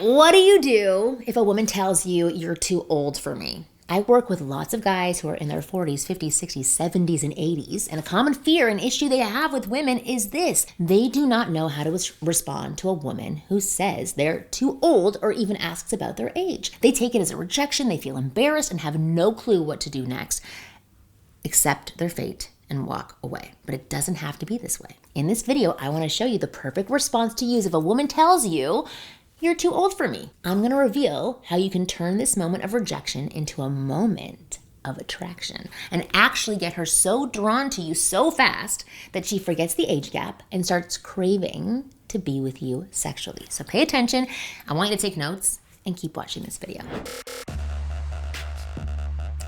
What do you do if a woman tells you you're too old for me? I work with lots of guys who are in their 40s, 50s, 60s, 70s, and 80s, and a common fear and issue they have with women is this. They do not know how to respond to a woman who says they're too old or even asks about their age. They take it as a rejection, they feel embarrassed, and have no clue what to do next. Accept their fate and walk away. But it doesn't have to be this way. In this video, I want to show you the perfect response to use if a woman tells you, "You're too old for me." I'm going to reveal how you can turn this moment of rejection into a moment of attraction and actually get her so drawn to you so fast that she forgets the age gap and starts craving to be with you sexually. So pay attention. I want you to take notes and keep watching this video.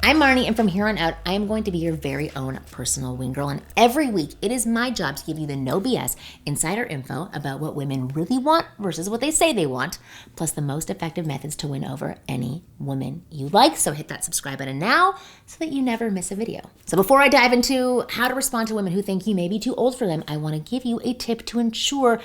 I'm Marni, and from here on out, I am going to be your very own personal wing girl. And every week, it is my job to give you the no BS insider info about what women really want versus what they say they want, plus the most effective methods to win over any woman you like. So hit that subscribe button now so that you never miss a video. So before I dive into how to respond to women who think you may be too old for them, I want to give you a tip to ensure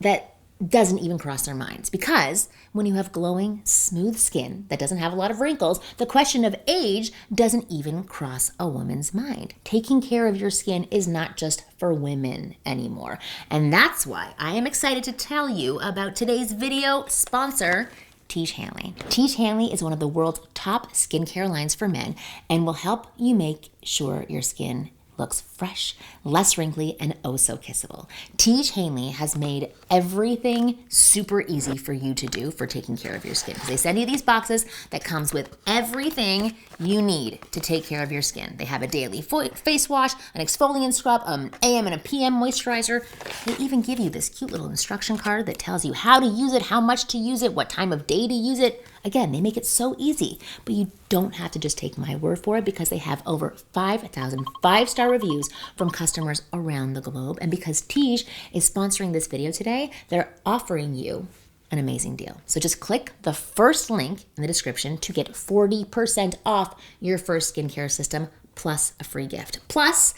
that doesn't even cross their minds. Because when you have glowing, smooth skin that doesn't have a lot of wrinkles, the question of age doesn't even cross a woman's mind. Taking care of your skin is not just for women anymore. And that's why I am excited to tell you about today's video sponsor, Tiege Hanley. Tiege Hanley is one of the world's top skincare lines for men and will help you make sure your skin looks fresh, less wrinkly, and oh so kissable. Tiege Hanley has made everything super easy for you to do for taking care of your skin. They send you these boxes that comes with everything you need to take care of your skin. They have a daily face wash, an exfoliant scrub, an AM and a PM moisturizer. They even give you this cute little instruction card that tells you how to use it, how much to use it, what time of day to use it. Again, they make it so easy, but you don't have to just take my word for it because they have over 5,000 five-star reviews from customers around the globe. And because Tiege is sponsoring this video today, they're offering you an amazing deal. So just click the first link in the description to get 40% off your first skincare system plus a free gift. Plus,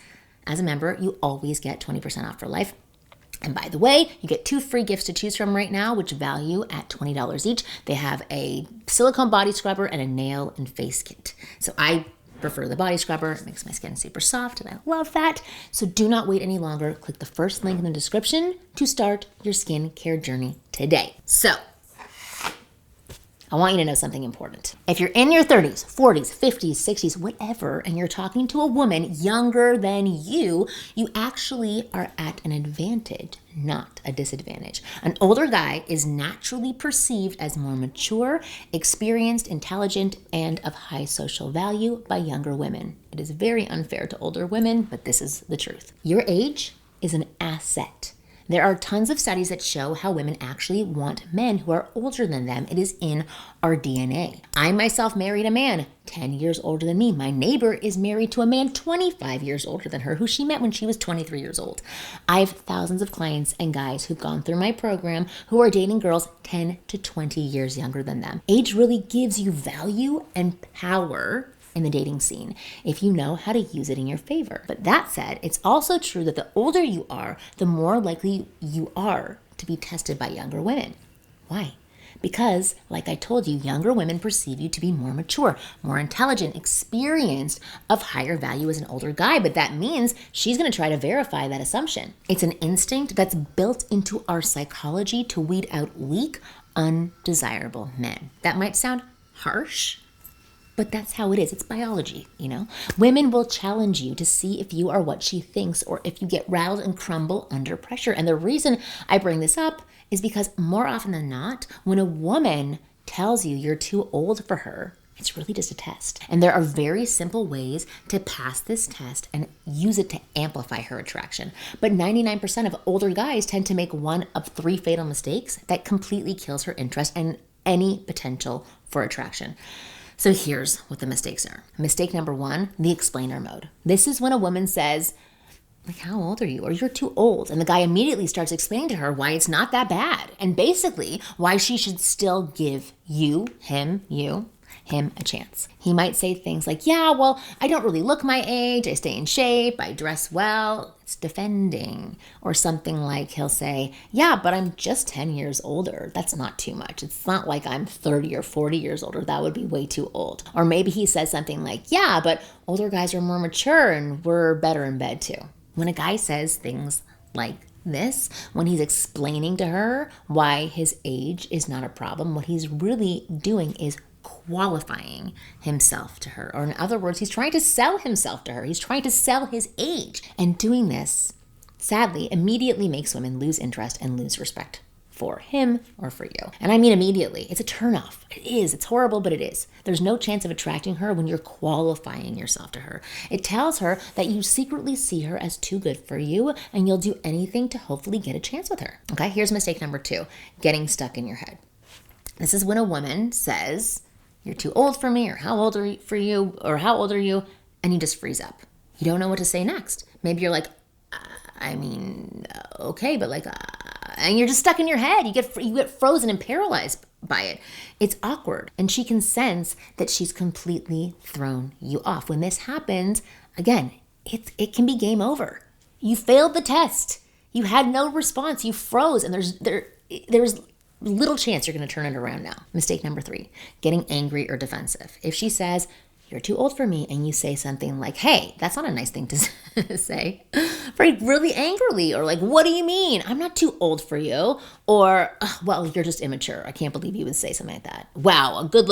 as a member, you always get 20% off for life. And by the way, you get 2 free gifts to choose from right now, which value at $20 each. They have a silicone body scrubber and a nail and face kit. So I prefer the body scrubber. It makes my skin super soft, and I love that. So do not wait any longer. Click the first link in the description to start your skincare journey today. So I want you to know something important. If you're in your 30s, 40s, 50s, 60s, whatever, and you're talking to a woman younger than you actually are at an advantage, not a disadvantage. An older guy is naturally perceived as more mature, experienced, intelligent, and of high social value by younger women. It is very unfair to older women, but this is the truth. Your age is an asset. There are tons of studies that show how women actually want men who are older than them. It is in our DNA. I myself married a man 10 years older than me. My neighbor is married to a man 25 years older than her, who she met when she was 23 years old. I have thousands of clients and guys who've gone through my program who are dating girls 10 to 20 years younger than them. Age really gives you value and power in the dating scene if you know how to use it in your favor. But that said, it's also true that the older you are, the more likely you are to be tested by younger women. Why? Because, like I told you, younger women perceive you to be more mature, more intelligent, experienced, of higher value as an older guy, but that means she's going to try to verify that assumption. It's an instinct that's built into our psychology to weed out weak, undesirable men. That might sound harsh, but that's how it is. It's biology, you know? Women will challenge you to see if you are what she thinks or if you get riled and crumble under pressure. And the reason I bring this up is because more often than not, when a woman tells you you're too old for her, it's really just a test. And there are very simple ways to pass this test and use it to amplify her attraction. But 99% of older guys tend to make one of 3 fatal mistakes that completely kills her interest and any potential for attraction. So here's what the mistakes are. Mistake number 1, the explainer mode. This is when a woman says, like, how old are you? Or you're too old. And the guy immediately starts explaining to her why it's not that bad. And basically why she should still give you him a chance. He might say things like, yeah, well, I don't really look my age. I stay in shape. I dress well. It's defending. Or something like he'll say, yeah, but I'm just 10 years older. That's not too much. It's not like I'm 30 or 40 years older. That would be way too old. Or maybe he says something like, yeah, but older guys are more mature and we're better in bed too. When a guy says things like this, when he's explaining to her why his age is not a problem, what he's really doing is qualifying himself to her. Or in other words, he's trying to sell himself to her. He's trying to sell his age. And doing this, sadly, immediately makes women lose interest and lose respect for him or for you. And I mean immediately. It's a turnoff. It is. It's horrible, but it is. There's no chance of attracting her when you're qualifying yourself to her. It tells her that you secretly see her as too good for you and you'll do anything to hopefully get a chance with her. Okay, here's mistake number 2, getting stuck in your head. This is when a woman says, you're too old for me, or how old are you, and you just freeze up. You don't know what to say next. Maybe you're like, okay, but and you're just stuck in your head. You get frozen and paralyzed by it. It's awkward. And she can sense that she's completely thrown you off. When this happens, again, it can be game over. You failed the test. You had no response. You froze, and there's little chance you're going to turn it around now. Mistake number 3, getting angry or defensive. If she says, you're too old for me, and you say something like, hey, that's not a nice thing to say, right? Really angrily, or like, what do you mean? I'm not too old for you. Or, well, you're just immature. I can't believe you would say something like that. Wow, a good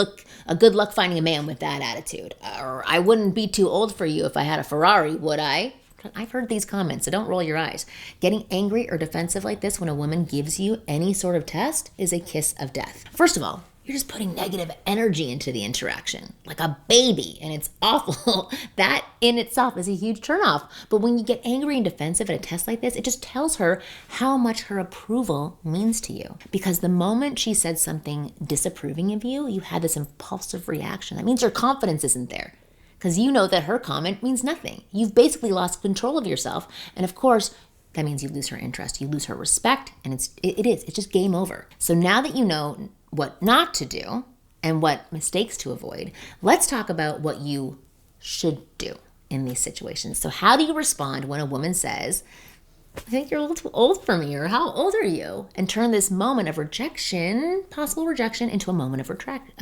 luck finding a man with that attitude. Or I wouldn't be too old for you if I had a Ferrari, would I? I've heard these comments, so don't roll your eyes. Getting angry or defensive like this when a woman gives you any sort of test is a kiss of death. First of all, you're just putting negative energy into the interaction, like a baby, and it's awful. That in itself is a huge turnoff. But when you get angry and defensive at a test like this, it just tells her how much her approval means to you. Because the moment she said something disapproving of you, you had this impulsive reaction. That means your confidence isn't there. Because you know that her comment means nothing. You've basically lost control of yourself. And of course, that means you lose her interest, you lose her respect, and it's just game over. So now that you know what not to do and what mistakes to avoid, let's talk about what you should do in these situations. So how do you respond when a woman says, I think you're a little too old for me, or how old are you? And turn this moment of rejection, possible rejection, into a moment of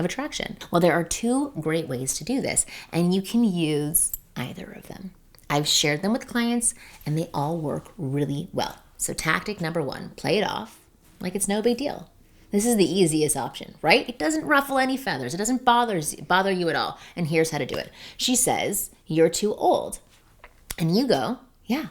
attraction. Well, there are 2 great ways to do this, and you can use either of them. I've shared them with clients, and they all work really well. So tactic number 1, play it off like it's no big deal. This is the easiest option, right? It doesn't ruffle any feathers. It doesn't bother you at all. And here's how to do it. She says, you're too old. And you go, yeah,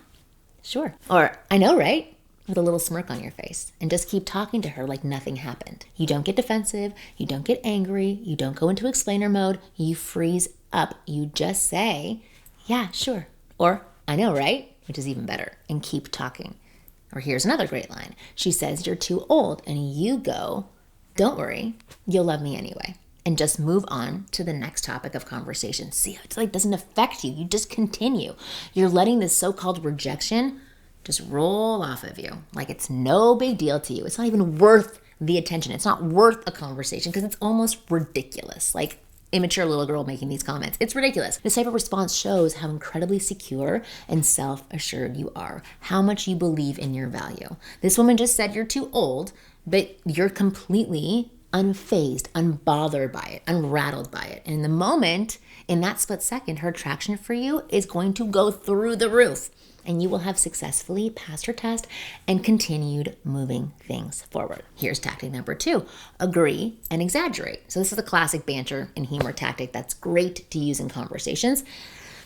sure. Or, I know, right? With a little smirk on your face. And just keep talking to her like nothing happened. You don't get defensive. You don't get angry. You don't go into explainer mode. You freeze up. You just say, yeah, sure. Or, I know, right? Which is even better. And keep talking. Or here's another great line. She says, you're too old. And you go, don't worry. You'll love me anyway. And just move on to the next topic of conversation. See how it doesn't affect you. You just continue. You're letting this so-called rejection just roll off of you like it's no big deal to you. It's not even worth the attention. It's not worth a conversation because it's almost ridiculous. Like immature little girl making these comments. It's ridiculous. This type of response shows how incredibly secure and self-assured you are, how much you believe in your value. This woman just said you're too old, but you're completely unfazed, unbothered by it, unrattled by it. And in the moment, in that split second, her attraction for you is going to go through the roof. And you will have successfully passed her test and continued moving things forward. Here's tactic number 2, agree and exaggerate. So this is a classic banter and humor tactic that's great to use in conversations.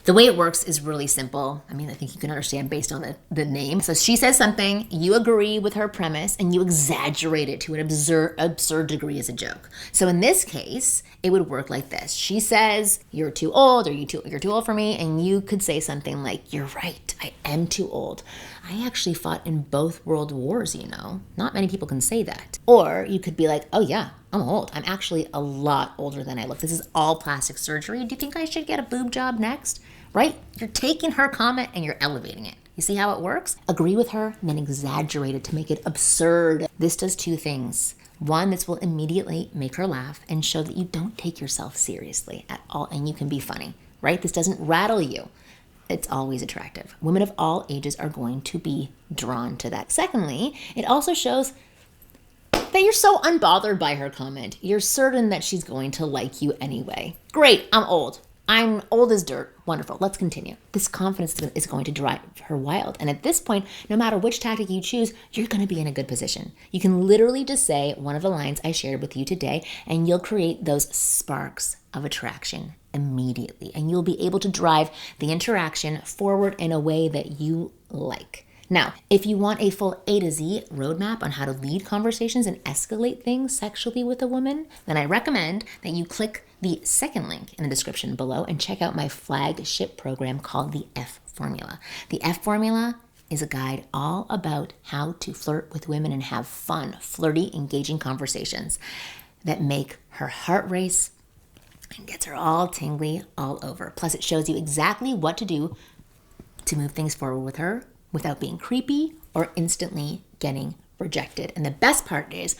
The way it works is really simple. I mean, I think you can understand based on the name. So she says something, you agree with her premise, and you exaggerate it to an absurd degree as a joke. So in this case, it would work like this. She says, you're too old, or you're too old for me, and you could say something like, you're right, I am too old. I actually fought in both world wars, you know. Not many people can say that. Or you could be like, oh yeah, I'm old. I'm actually a lot older than I look. This is all plastic surgery. Do you think I should get a boob job next? Right? You're taking her comment and you're elevating it. You see how it works? Agree with her and then exaggerate it to make it absurd. This does 2 things. One, this will immediately make her laugh and show that you don't take yourself seriously at all and you can be funny, right? This doesn't rattle you. It's always attractive. Women of all ages are going to be drawn to that. Secondly, it also shows that you're so unbothered by her comment. You're certain that she's going to like you anyway. Great, I'm old. I'm old as dirt. Wonderful. Let's continue. This confidence is going to drive her wild. And at this point, no matter which tactic you choose, you're going to be in a good position. You can literally just say one of the lines I shared with you today, and you'll create those sparks of attraction immediately. And you'll be able to drive the interaction forward in a way that you like. Now, if you want a full A to Z roadmap on how to lead conversations and escalate things sexually with a woman, then I recommend that you click the second link in the description below and check out my flagship program called the F Formula. The F Formula is a guide all about how to flirt with women and have fun, flirty, engaging conversations that make her heart race and gets her all tingly all over. Plus, it shows you exactly what to do to move things forward with her without being creepy or instantly getting rejected. And the best part is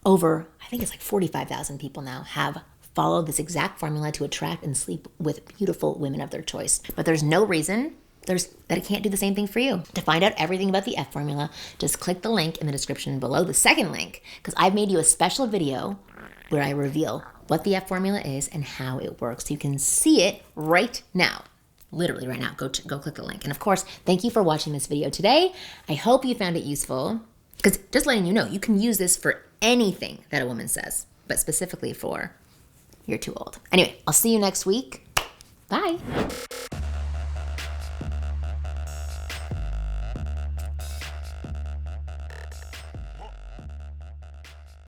I think it's like 45,000 people now have followed this exact formula to attract and sleep with beautiful women of their choice. But there's no reason that it can't do the same thing for you. To find out everything about the F Formula, just click the link in the description below, the second link, because I've made you a special video where I reveal what the F Formula is and how it works. So you can see it right now. Literally right now, go click the link. And of course, thank you for watching this video today. I hope you found it useful, because just letting you know, you can use this for anything that a woman says, but specifically for you're too old. Anyway, I'll see you next week. Bye.